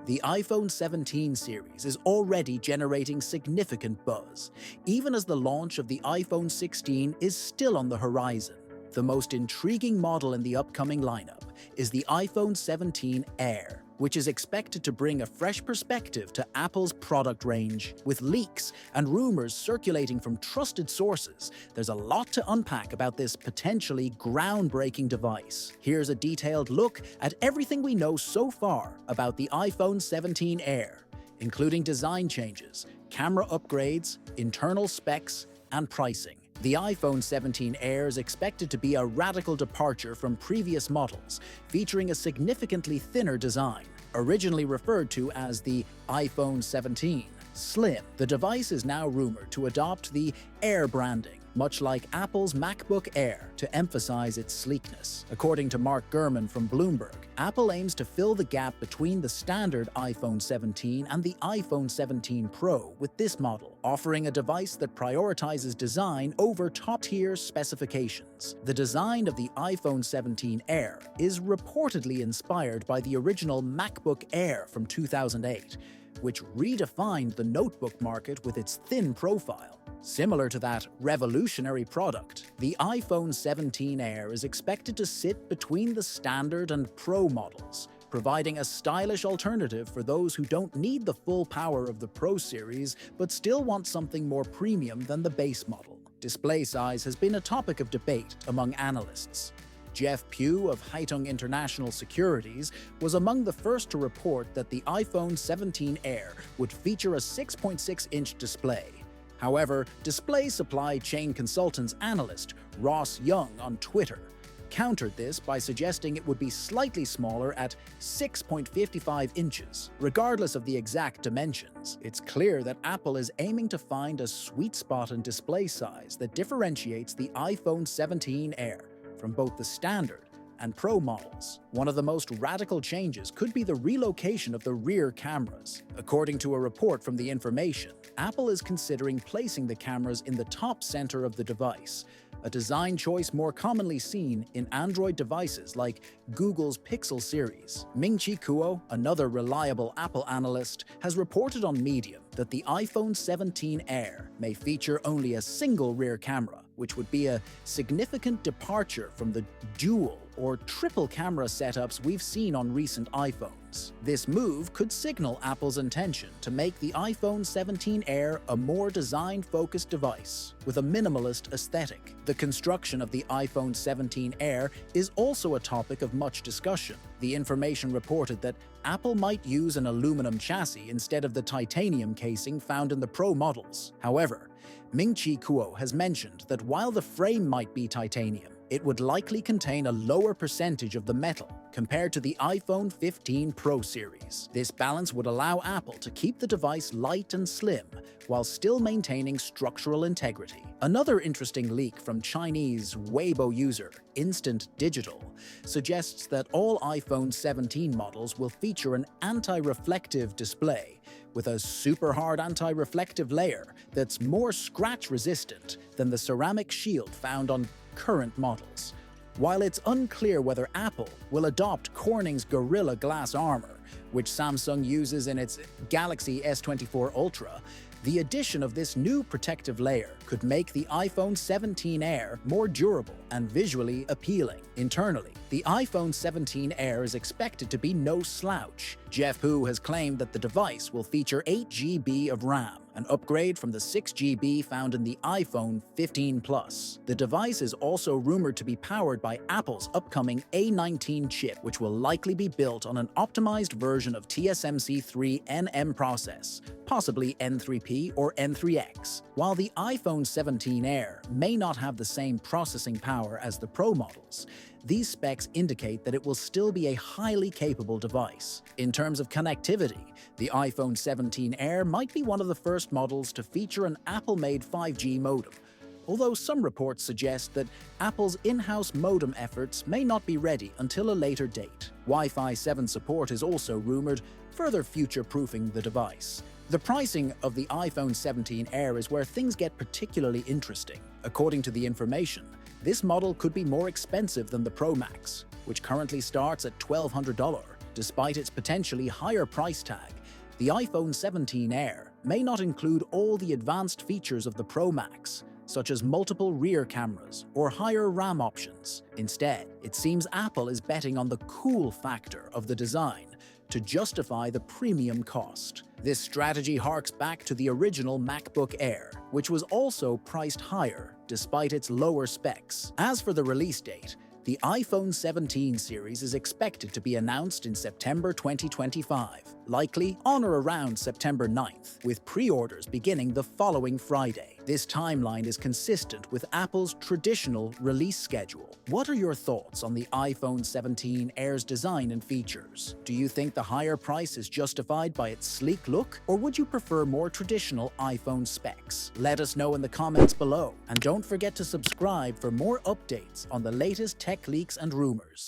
The iPhone 17 series is already generating significant buzz, even as the launch of the iPhone 16 is still on the horizon. The most intriguing model in the upcoming lineup is the iPhone 17 Air, which is expected to bring a fresh perspective to Apple's product range. With leaks and rumors circulating from trusted sources, there's a lot to unpack about this potentially groundbreaking device. Here's a detailed look at everything we know so far about the iPhone 17 Air, including design changes, camera upgrades, internal specs, and pricing. The iPhone 17 Air is expected to be a radical departure from previous models, featuring a significantly thinner design. Originally referred to as the iPhone 17 Slim, the device is now rumored to adopt the Air branding, much like Apple's MacBook Air, to emphasize its sleekness. According to Mark Gurman from Bloomberg, Apple aims to fill the gap between the standard iPhone 17 and the iPhone 17 Pro with this model, offering a device that prioritizes design over top-tier specifications. The design of the iPhone 17 Air is reportedly inspired by the original MacBook Air from 2008, which redefined the notebook market with its thin profile. Similar to that revolutionary product, the iPhone 17 Air is expected to sit between the standard and Pro models, providing a stylish alternative for those who don't need the full power of the Pro series but still want something more premium than the base model. Display size has been a topic of debate among analysts. Jeff Pugh of Haitong International Securities was among the first to report that the iPhone 17 Air would feature a 6.6-inch display. However, display supply chain consultants analyst Ross Young on Twitter countered this by suggesting it would be slightly smaller at 6.55 inches. Regardless of the exact dimensions, it's clear that Apple is aiming to find a sweet spot in display size that differentiates the iPhone 17 Air from both the standard and Pro models. One of the most radical changes could be the relocation of the rear cameras. According to a report from The Information, Apple is considering placing the cameras in the top center of the device, a design choice more commonly seen in Android devices like Google's Pixel series. Ming-Chi Kuo, another reliable Apple analyst, has reported on Medium that the iPhone 17 Air may feature only a single rear camera, which would be a significant departure from the dual or triple camera setups we've seen on recent iPhones. This move could signal Apple's intention to make the iPhone 17 Air a more design-focused device with a minimalist aesthetic. The construction of the iPhone 17 Air is also a topic of much discussion. The Information reported that Apple might use an aluminum chassis instead of the titanium casing found in the Pro models. However, Ming-Chi Kuo has mentioned that while the frame might be titanium, it would likely contain a lower percentage of the metal compared to the iPhone 15 Pro series. This balance would allow Apple to keep the device light and slim while still maintaining structural integrity. Another interesting leak from Chinese Weibo user Instant Digital suggests that all iPhone 17 models will feature an anti-reflective display with a super hard anti-reflective layer that's more scratch-resistant than the ceramic shield found on current models. While it's unclear whether Apple will adopt Corning's Gorilla Glass armor, which Samsung uses in its Galaxy S24 Ultra, the addition of this new protective layer could make the iPhone 17 Air more durable and visually appealing. Internally, the iPhone 17 Air is expected to be no slouch. Jeff Hu has claimed that the device will feature 8 GB of RAM, an upgrade from the 6 GB found in the iPhone 15 Plus. The device is also rumored to be powered by Apple's upcoming A19 chip, which will likely be built on an optimized version of TSMC 3nm process, possibly N3P or N3X. While the iPhone 17 Air may not have the same processing power as the Pro models, these specs indicate that it will still be a highly capable device. In terms of connectivity, the iPhone 17 Air might be one of the first models to feature an Apple-made 5G modem, although some reports suggest that Apple's in-house modem efforts may not be ready until a later date. Wi-Fi 7 support is also rumored, further future-proofing the device. The pricing of the iPhone 17 Air is where things get particularly interesting. According to The Information, this model could be more expensive than the Pro Max, which currently starts at $1,200. Despite its potentially higher price tag, the iPhone 17 Air may not include all the advanced features of the Pro Max, such as multiple rear cameras or higher RAM options. Instead, it seems Apple is betting on the cool factor of the design to justify the premium cost. This strategy harks back to the original MacBook Air, which was also priced higher despite its lower specs. As for the release date, the iPhone 17 series is expected to be announced in September 2025, likely on or around September 9th, with pre-orders beginning the following Friday. This timeline is consistent with Apple's traditional release schedule. What are your thoughts on the iPhone 17 Air's design and features? Do you think the higher price is justified by its sleek look, or would you prefer more traditional iPhone specs? Let us know in the comments below, and don't forget to subscribe for more updates on the latest tech leaks and rumors.